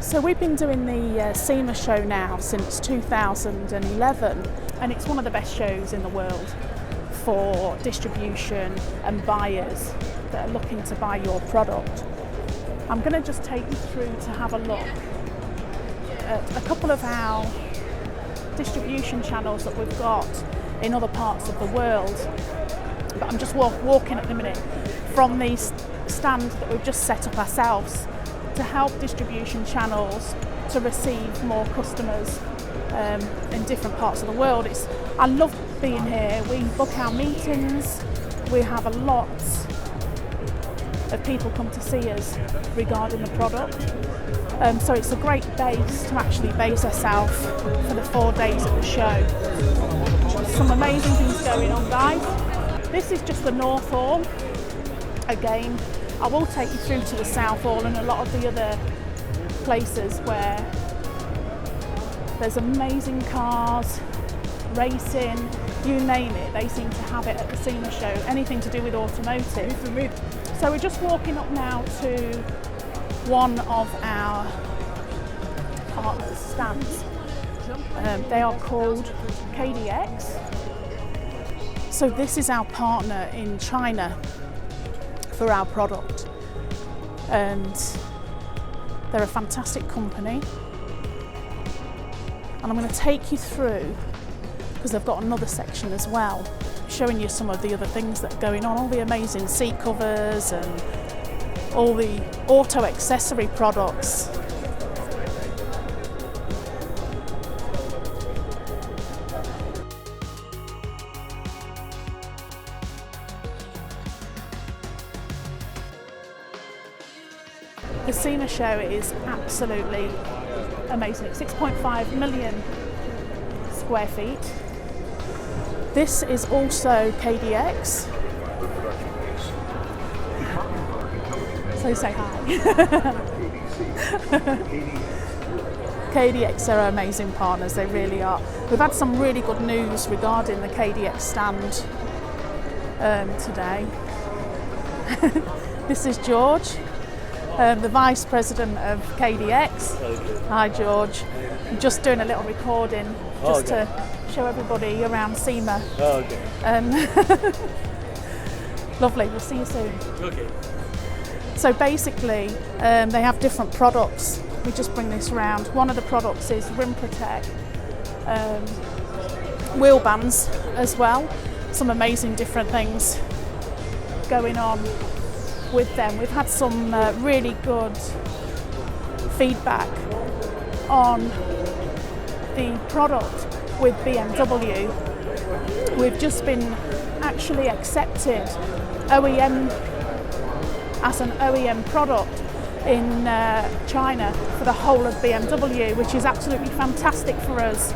So we've been doing the SEMA Show now since 2011, and it's one of the best shows in the world for distribution and buyers that are looking to buy your product. I'm going to just take you through to have a look at a couple of our distribution channels that we've got in other parts of the world. But I'm just walking at the minute from the stand that we've just set up ourselves to help distribution channels to receive more customers in different parts of the world. I love being here. We book our meetings. We have a lot of people come to see us regarding the product. So it's a great base to actually base ourselves for the 4 days of the show. Some amazing things going on, guys. This is just the North Hall. Again, I will take you through to the South Hall and a lot of the other places where there's amazing cars, racing, you name it, they seem to have it at the SEMA Show, anything to do with automotive. So we're just walking up now to one of our partners' stands. They are called KDX. So this is our partner in China for our product, and they're a fantastic company, and I'm going to take you through, because they've got another section as well, showing you some of the other things that are going on, all the amazing seat covers and all the auto accessory products. The SEMA Show is absolutely amazing. It's 6.5 million square feet. This is also KDX. So say hi. KDX are amazing partners, they really are. We've had some really good news regarding the KDX stand today. This is George, the Vice President of KDX. Okay. Hi George. I'm just doing a little recording just to show everybody around SEMA. Okay. Lovely, we'll see you soon. Okay. So basically, they have different products. We just bring this around. One of the products is RimPro-Tec wheel bands as well. Some amazing different things going on with them. We've had some really good feedback on the product with BMW. We've just been actually accepted OEM as an OEM product in China for the whole of BMW, which is absolutely fantastic for us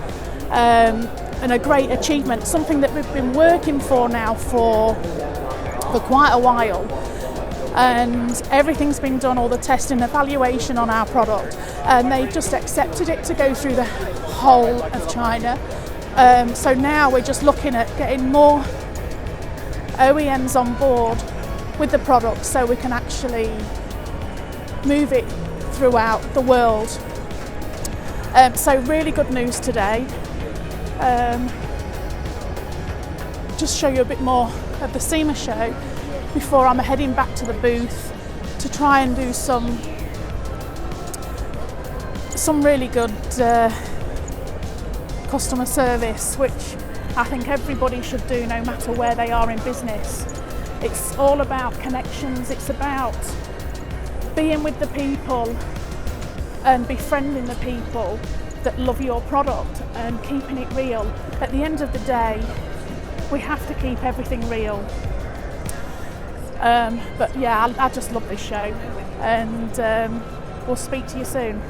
and a great achievement, something that we've been working for now for quite a while. And everything's been done, all the testing, evaluation on our product, and they just accepted it to go through the whole of China. So now we're just looking at getting more OEMs on board with the product so we can actually move it throughout the world. So really good news today. Just show you a bit more of the SEMA Show before I'm heading back to the booth to try and do some really good customer service, which I think everybody should do no matter where they are in business. It's all about connections, it's about being with the people and befriending the people that love your product and keeping it real. At the end of the day, we have to keep everything real. But yeah, I just love this show, and we'll speak to you soon.